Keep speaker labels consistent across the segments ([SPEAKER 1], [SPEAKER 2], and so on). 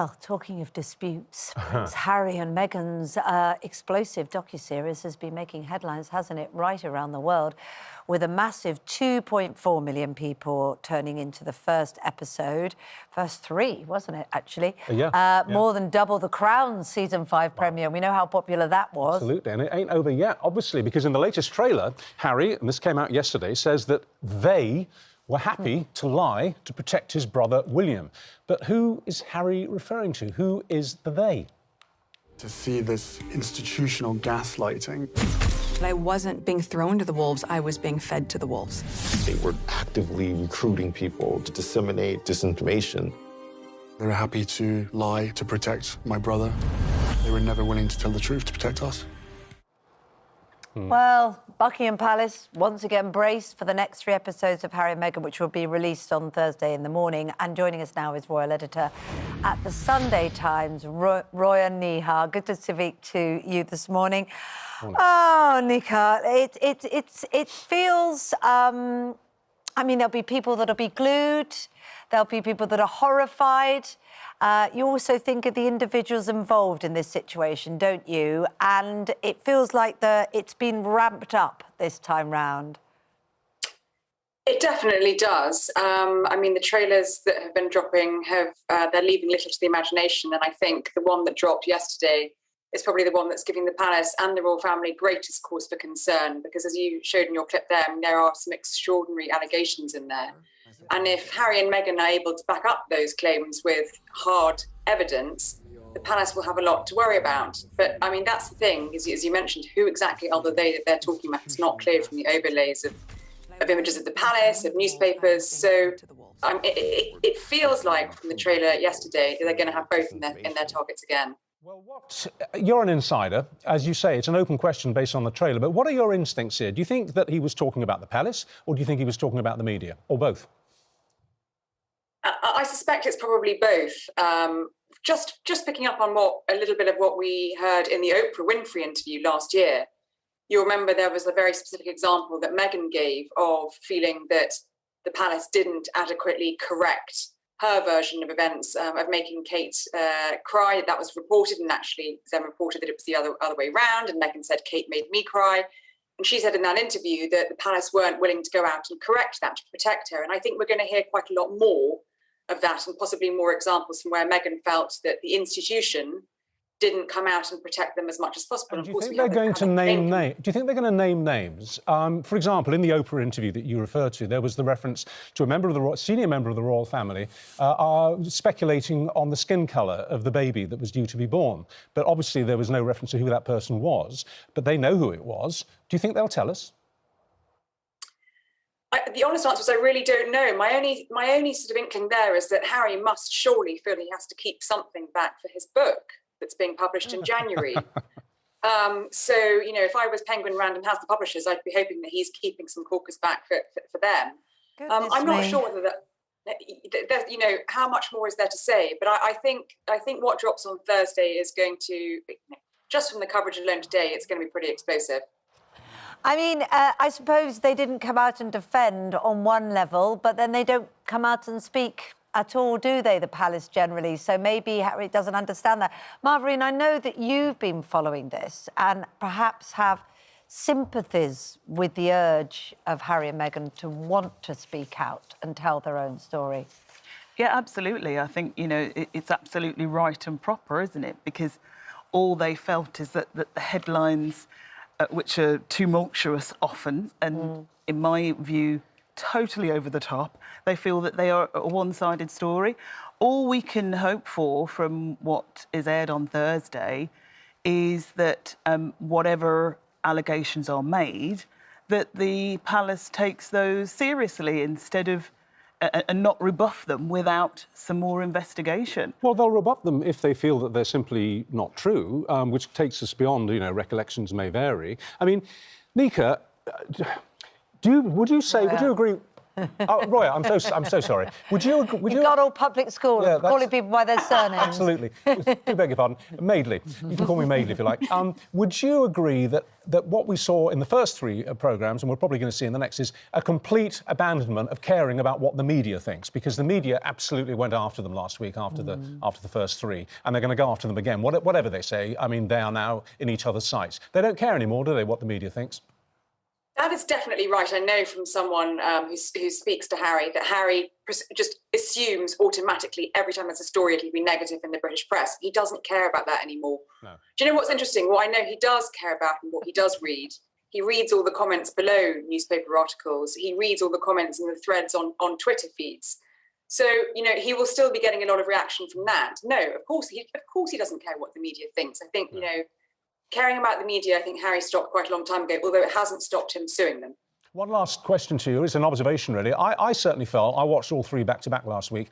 [SPEAKER 1] Well, talking of disputes, Prince Harry and Meghan's explosive docuseries has been making headlines, hasn't it, right around the world, with a massive 2.4 million people turning into the first episode. First three, wasn't it, actually? More than double the Crown season 5 premiere. We know how popular that was.
[SPEAKER 2] Absolutely, and it ain't over yet, obviously, because in the latest trailer, Harry, and this came out yesterday, says that they were happy to lie to protect his brother William. But who is Harry referring to? Who is the they?
[SPEAKER 3] To see this institutional gaslighting.
[SPEAKER 4] I wasn't being thrown to the wolves, I was being fed to the wolves.
[SPEAKER 5] They were actively recruiting people to disseminate disinformation.
[SPEAKER 3] They were happy to lie to protect my brother. They were never willing to tell the truth to protect us.
[SPEAKER 1] Well, Buckingham Palace once again braced for the next 3 episodes of Harry and Meghan, which will be released on Thursday in the morning. And joining us now is royal editor at the Sunday Times, Roya Nikkhah. Good to speak to you this morning. Oh, Nikkhah, it feels. I mean, there'll be people that'll be glued. There'll be people that are horrified. You also think of the individuals involved in this situation, don't you? And it feels like it's been ramped up this time round.
[SPEAKER 6] It definitely does. I mean, the trailers that have been dropping they're leaving little to the imagination. And I think the one that dropped yesterday is probably the one that's giving the palace and the royal family greatest cause for concern, because as you showed in your clip there, I mean, there are some extraordinary allegations in there. And if Harry and Meghan are able to back up those claims with hard evidence, the palace will have a lot to worry about. But, I mean, that's the thing, as you mentioned, who exactly are they that they're talking about? It's not clear from the overlays of images of the palace, of newspapers. So it feels like from the trailer yesterday that they're going to have both in their targets again.
[SPEAKER 2] Well, you're an insider. As you say, it's an open question based on the trailer, but what are your instincts here? Do you think that he was talking about the palace, or do you think he was talking about the media, or both?
[SPEAKER 6] I suspect it's probably both. Just picking up on a little bit of what we heard in the Oprah Winfrey interview last year. You'll remember there was a very specific example that Meghan gave of feeling that the palace didn't adequately correct her version of events, of making Kate cry. That was reported, and actually then reported that it was the other way round, and Meghan said, Kate made me cry. And she said in that interview that the palace weren't willing to go out and correct that to protect her. And I think we're going to hear quite a lot more of that, and possibly more examples from where Meghan felt that the institution didn't come out and protect them as much as possible.
[SPEAKER 2] Do you think they're going to name names? Do you think they're going to name names? For example, in the Oprah interview that you referred to, there was the reference to a senior member of the royal family speculating on the skin colour of the baby that was due to be born. But obviously there was no reference to who that person was. But they know who it was. Do you think they'll tell us?
[SPEAKER 6] The honest answer is I really don't know. My only sort of inkling there is that Harry must surely feel he has to keep something back for his book that's being published in January. So, you know, if I was Penguin Random House, the publishers, I'd be hoping that he's keeping some corkers back for them. I'm not sure whether that, you know, how much more is there to say, but I think what drops on Thursday is going to, just from the coverage alone today, it's going to be pretty explosive.
[SPEAKER 1] I mean, I suppose they didn't come out and defend on one level, but then they don't come out and speak at all, do they, the palace generally? So maybe Harry doesn't understand that. Marvin, I know that you've been following this and perhaps have sympathies with the urge of Harry and Meghan to want to speak out and tell their own story.
[SPEAKER 7] Yeah, absolutely. I think, you know, it's absolutely right and proper, isn't it? Because all they felt is that the headlines, which are tumultuous often, and in my view, totally over the top, they feel that they are a one-sided story. All we can hope for from what is aired on Thursday is that whatever allegations are made, that the palace takes those seriously instead of and not rebuff them without some more investigation.
[SPEAKER 2] Well, they'll rebuff them if they feel that they're simply not true, which takes us beyond, you know, recollections may vary. I mean, Nikkhah, would you agree? Oh, Roya, I'm so sorry. Would you
[SPEAKER 1] got all public school, calling people by their surnames.
[SPEAKER 2] Absolutely. Do beg your pardon. Maidley. You can call me Maidley if you like. Would you agree that what we saw in the first 3 programmes, and we're probably going to see in the next, is a complete abandonment of caring about what the media thinks? Because the media absolutely went after them last week after the first 3, and they're going to go after them again. Whatever they say, I mean, they are now in each other's sights. They don't care anymore, do they, what the media thinks?
[SPEAKER 6] That is definitely right. I know from someone who speaks to Harry that Harry just assumes automatically every time there's a story it'll be negative in the British press. He doesn't care about that anymore. No. Do you know what's interesting? What I know he does care about and what he does read. He reads all the comments below newspaper articles. He reads all the comments and the threads on Twitter feeds. So, you know, he will still be getting a lot of reaction from that. No, of course he doesn't care what the media thinks. I think, you know, caring about the media, I think Harry stopped quite a long time ago, although it hasn't stopped him suing them.
[SPEAKER 2] One last question to you. It's an observation, really. I certainly felt, I watched all 3 back-to-back last week,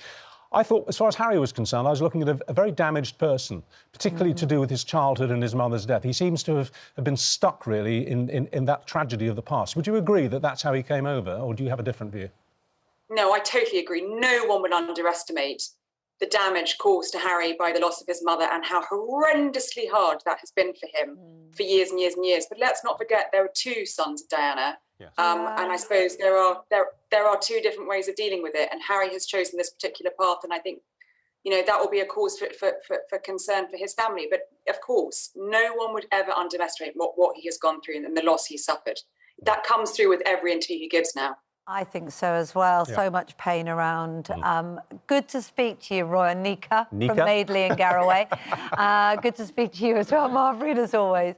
[SPEAKER 2] I thought, as far as Harry was concerned, I was looking at a very damaged person, particularly to do with his childhood and his mother's death. He seems to have been stuck, really, in that tragedy of the past. Would you agree that that's how he came over, or do you have a different view?
[SPEAKER 6] No, I totally agree. No one would underestimate the damage caused to Harry by the loss of his mother and how horrendously hard that has been for him for years and years and years. But let's not forget there are 2 sons of Diana. Yes. And I suppose there are 2 different ways of dealing with it. And Harry has chosen this particular path. And I think, you know, that will be a cause for concern for his family. But of course, no one would ever underestimate what he has gone through and the loss he suffered. That comes through with every interview he gives now.
[SPEAKER 1] I think so as well. Yeah. So much pain around. Good to speak to you, Roya Nikkhah from Maidley and Garraway. Good to speak to you as well, Marvin, as always.